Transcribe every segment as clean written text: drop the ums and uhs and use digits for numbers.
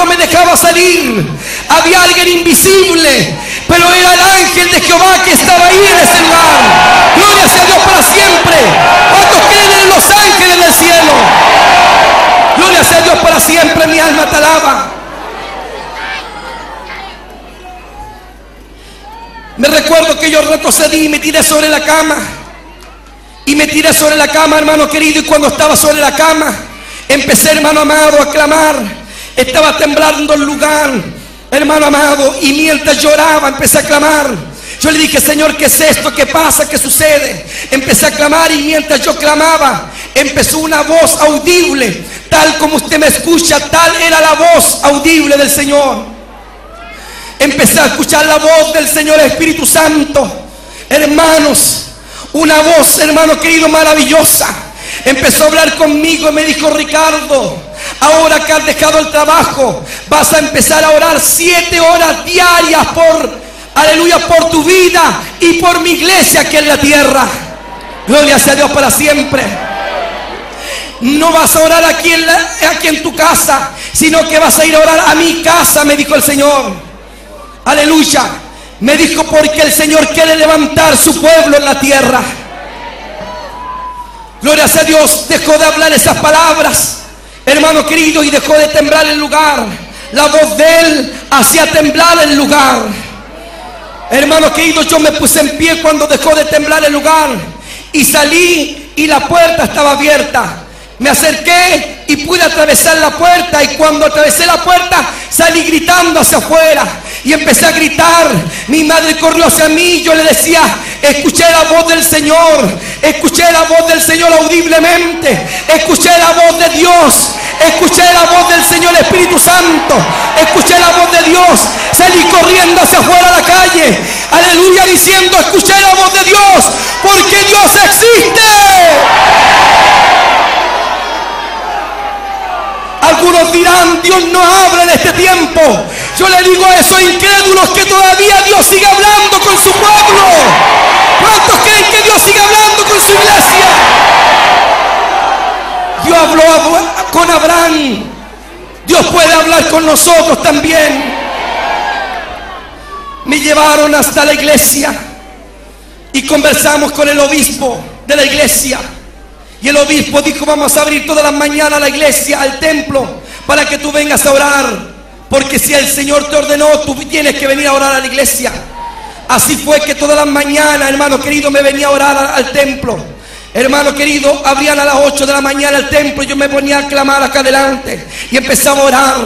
no me dejaba salir. Había alguien invisible, pero era el ángel de Jehová que estaba ahí en ese lugar. Gloria sea a Dios para siempre. ¿Cuántos creen en los ángeles del cielo? Gloria sea a Dios para siempre. Mi alma te alaba. Me recuerdo que yo retrocedí y me tiré sobre la cama. Y me tiré sobre la cama, hermano querido. Y cuando estaba sobre la cama, empecé, hermano amado, a clamar. Estaba temblando el lugar, hermano amado. Y mientras lloraba, empecé a clamar. Yo le dije: Señor, ¿qué es esto? ¿Qué pasa? ¿Qué sucede? Empecé a clamar, y mientras yo clamaba, empezó una voz audible. Tal como usted me escucha, tal era la voz audible del Señor. Empecé a escuchar la voz del Señor Espíritu Santo. Hermanos, una voz, hermano querido, maravillosa. Empezó a hablar conmigo y me dijo: Ricardo, ahora que has dejado el trabajo, vas a empezar a orar 7 horas diarias aleluya, por tu vida y por mi iglesia aquí en la tierra. Gloria sea a Dios para siempre. No vas a orar aquí en tu casa, sino que vas a ir a orar a mi casa, me dijo el Señor. Aleluya. Me dijo: porque el Señor quiere levantar su pueblo en la tierra. Gloria sea a Dios. Dejó de hablar esas palabras, hermano querido, y dejó de temblar el lugar. La voz de Él hacía temblar el lugar. Hermano querido, yo me puse en pie cuando dejó de temblar el lugar. Y salí y la puerta estaba abierta. Me acerqué y pude atravesar la puerta. Y cuando atravesé la puerta, salí gritando hacia afuera. Y empecé a gritar. Mi madre corrió hacia mí. Yo le decía: escuché la voz del Señor. Escuché la voz del Señor audiblemente. Escuché la voz de Dios. Escuché la voz del Señor Espíritu Santo. Escuché la voz de Dios. Salí corriendo hacia afuera a la calle. Aleluya, diciendo: escuché la voz de Dios, porque Dios existe. Algunos dirán: Dios no habla en este tiempo. Yo le digo a esos incrédulos que todavía Dios sigue hablando con su pueblo. ¿Cuántos creen que Dios sigue hablando con su iglesia? Dios habló con Abraham. Dios puede hablar con nosotros también. Me llevaron hasta la iglesia y conversamos con el obispo de la iglesia. Y el obispo dijo: vamos a abrir todas las mañanas la iglesia, al templo, para que tú vengas a orar. Porque si el Señor te ordenó, tú tienes que venir a orar a la iglesia. Así fue que todas las mañanas, hermano querido, me venía a orar al templo. Hermano querido, abrían a las 8 de la mañana el templo y yo me ponía a clamar acá adelante. Y empezaba a orar,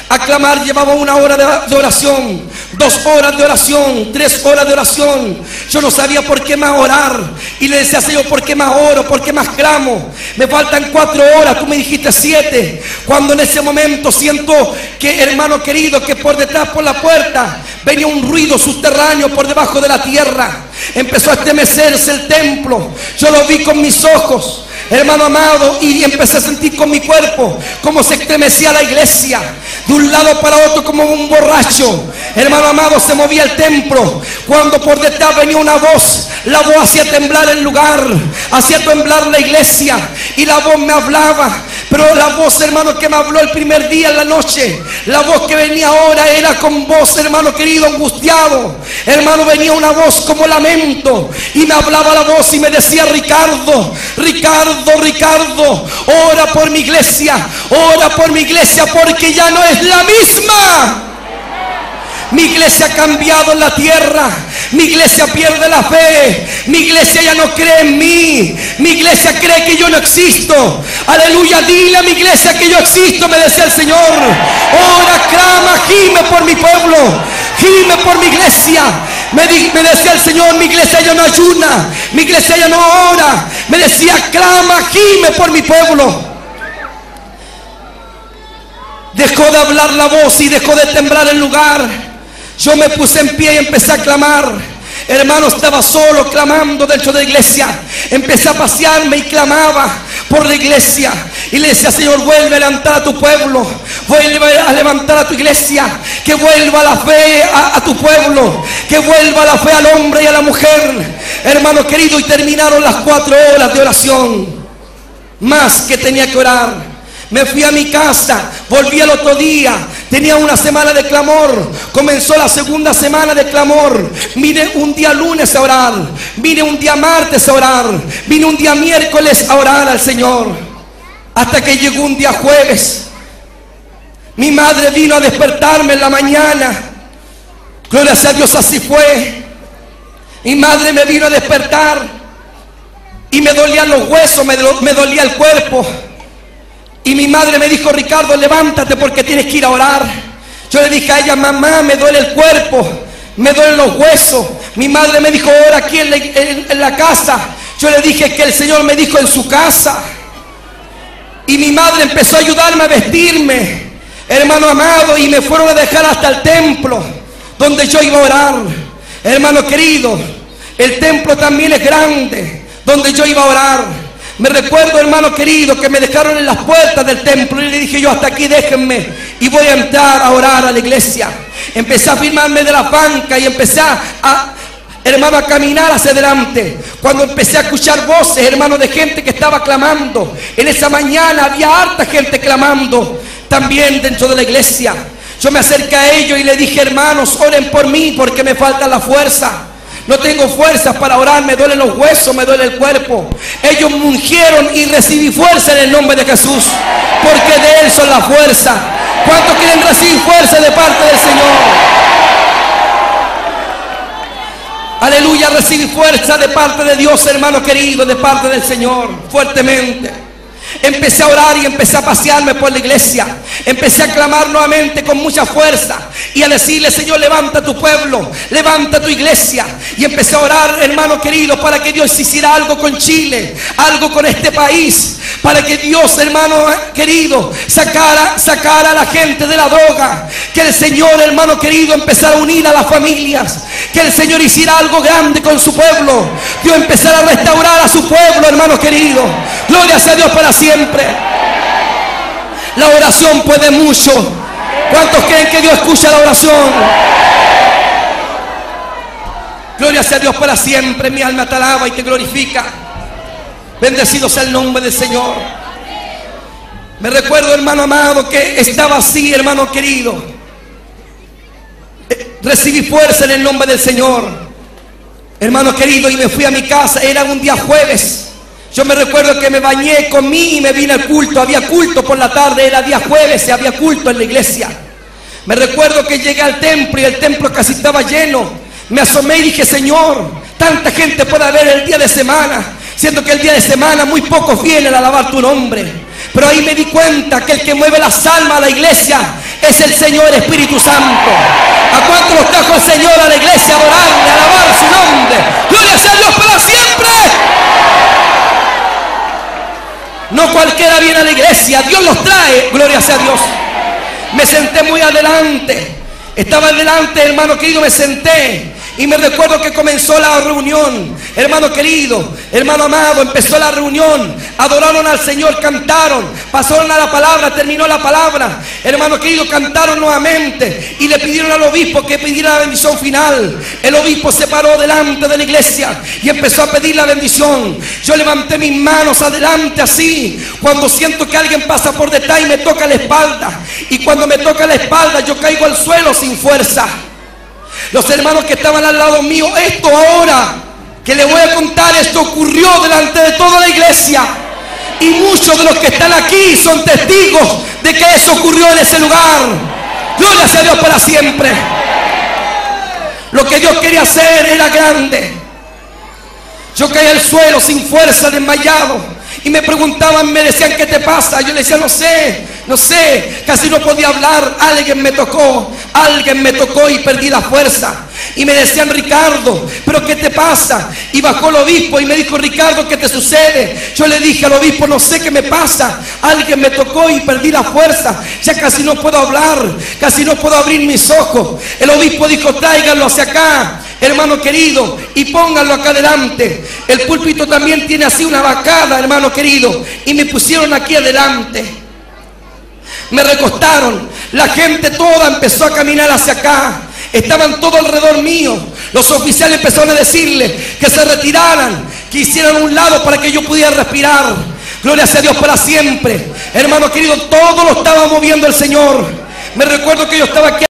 a clamar. Llevaba 1 hora de oración, 2 horas de oración, 3 horas de oración. Yo no sabía por qué más orar. Y le decía: Señor, ¿por qué más oro? ¿Por qué más clamo? Me faltan 4 horas, tú me dijiste 7. Cuando en ese momento siento que, hermano querido, que por detrás, por la puerta, venía un ruido subterráneo por debajo de la tierra. Empezó a estremecerse el templo. Yo lo vi con mis ojos, hermano amado, y empecé a sentir con mi cuerpo cómo se estremecía la iglesia. De un lado para otro, como un borracho, hermano amado, se movía el templo. Cuando por detrás venía una voz, la voz hacía temblar el lugar, hacía temblar la iglesia. Y la voz me hablaba. Pero la voz, hermano, que me habló el primer día en la noche, la voz que venía ahora era con voz, hermano querido, angustiado. Hermano, venía una voz como lamento. Y me hablaba la voz y me decía: Ricardo, Ricardo, Ricardo, ora por mi iglesia, ora por mi iglesia, porque ya no es la misma. Mi iglesia ha cambiado en la tierra. Mi iglesia pierde la fe. Mi iglesia ya no cree en mí. Mi iglesia cree que yo no existo. Aleluya, dile a mi iglesia que yo existo, me decía el Señor. Ora, clama, gime por mi pueblo, gime por mi iglesia. Me decía el Señor: mi iglesia ya no ayuna, mi iglesia ya no ora. Me decía: clama, gime por mi pueblo. Dejó de hablar la voz y dejó de temblar el lugar. Yo me puse en pie y empecé a clamar. Hermano, estaba solo clamando dentro de la iglesia. Empecé a pasearme y clamaba por la iglesia. Y le decía: Señor, vuelve a levantar a tu pueblo, vuelve a levantar a tu iglesia, que vuelva la fe a tu pueblo, que vuelva la fe al hombre y a la mujer. Hermano querido, y terminaron las 4 horas de oración. Más que tenía que orar. Me fui a mi casa, volví al otro día, Tenía una semana de clamor. Comenzó la segunda semana de clamor. Vine un día lunes a orar. Vine un día martes a orar. Vine un día miércoles a orar al Señor. Hasta que llegó un día jueves. Mi madre vino a despertarme en la mañana. Gloria a Dios, así fue. Mi madre me vino a despertar. Y me dolían los huesos, me dolía el cuerpo. Y mi madre me dijo: Ricardo, levántate porque tienes que ir a orar. Yo le dije a ella: mamá, me duele el cuerpo, me duelen los huesos. Mi madre me dijo: ora aquí en la casa. Yo le dije que el Señor me dijo: en su casa. Y mi madre empezó a ayudarme a vestirme, hermano amado, y me fueron a dejar hasta el templo donde yo iba a orar. Hermano querido, el templo también es grande, donde yo iba a orar. Me recuerdo, hermano querido, que me dejaron en las puertas del templo y le dije yo: hasta aquí déjenme y voy a entrar a orar a la iglesia. Empecé a firmarme de la banca y empecé hermano, a caminar hacia adelante. Cuando empecé a escuchar voces, hermano, de gente que estaba clamando. En esa mañana había harta gente clamando también dentro de la iglesia. Yo me acerqué a ellos y le dije: hermanos, oren por mí porque me falta la fuerza. No tengo fuerzas para orar, me duelen los huesos, me duele el cuerpo. Ellos me ungieron y recibí fuerza en el nombre de Jesús, porque de Él son la fuerza. ¿Cuántos quieren recibir fuerza de parte del Señor? Aleluya, recibí fuerza de parte de Dios, hermano querido, de parte del Señor, fuertemente. Empecé a orar y empecé a pasearme por la iglesia. Empecé a clamar nuevamente con mucha fuerza y a decirle: Señor, levanta tu pueblo, levanta tu iglesia. Y empecé a orar, hermano querido, para que Dios hiciera algo con Chile, algo con este país, para que Dios, hermano querido, sacara a la gente de la droga. Que el Señor, hermano querido, empezara a unir a las familias. Que el Señor hiciera algo grande con su pueblo. Dios empezara a restaurar a su pueblo, hermano querido. Gloria a Dios para siempre. La oración puede mucho. ¿Cuántos creen que Dios escucha la oración? Gloria a Dios para siempre. Mi alma te alaba y te glorifica. Bendecido sea el nombre del Señor. Me recuerdo, hermano amado, que estaba así, hermano querido. Recibí fuerza en el nombre del Señor, hermano querido, y me fui a mi casa. Era un día jueves. Yo me recuerdo que me bañé, comí y me vine al culto. Había culto por la tarde, era día jueves y había culto en la iglesia. Me recuerdo que llegué al templo y el templo casi estaba lleno. Me asomé y dije: Señor, tanta gente puede haber el día de semana, siendo que el día de semana muy pocos vienen a alabar tu nombre. Pero ahí me di cuenta que el que mueve las almas a la iglesia es el Señor Espíritu Santo. ¿A cuántos los trajo el Señor a la iglesia a adorarle, a alabar su nombre? ¡Gloria a Dios para siempre! No cualquiera viene a la iglesia, Dios los trae, gloria a Dios. Me senté muy adelante. Estaba adelante, hermano querido, me senté. Y me recuerdo que comenzó la reunión. Hermano querido, hermano amado, empezó la reunión. Adoraron al Señor, cantaron, pasaron a la palabra, terminó la palabra. Hermano querido, cantaron nuevamente y le pidieron al obispo que pidiera la bendición final. El obispo se paró delante de la iglesia y empezó a pedir la bendición. Yo levanté mis manos adelante así, cuando siento que alguien pasa por detrás y me toca la espalda. Y cuando me toca la espalda, yo caigo al suelo sin fuerza. Los hermanos que estaban al lado mío: esto ahora que le voy a contar, esto ocurrió delante de toda la iglesia. Y muchos de los que están aquí son testigos de que eso ocurrió en ese lugar. Gloria a Dios para siempre. Lo que Dios quería hacer era grande. Yo caí al suelo sin fuerza, desmayado. Y me preguntaban, me decían: ¿qué te pasa? Yo les decía: no sé, casi no podía hablar. Alguien me tocó y perdí la fuerza. Y me decían: Ricardo, ¿pero qué te pasa? Y bajó el obispo y me dijo: Ricardo, ¿qué te sucede? Yo le dije al obispo: no sé qué me pasa. Alguien me tocó y perdí la fuerza. Ya casi no puedo hablar, casi no puedo abrir mis ojos. El obispo dijo: tráiganlo hacia acá, hermano querido, y pónganlo acá adelante. El púlpito también tiene así una bancada, hermano querido. Y me pusieron aquí adelante. Me recostaron. La gente toda empezó a caminar hacia acá. Estaban todos alrededor mío. Los oficiales empezaron a decirle que se retiraran, que hicieran un lado para que yo pudiera respirar. Gloria a Dios para siempre. Hermano querido, todo lo estaba moviendo el Señor. Me recuerdo que yo estaba aquí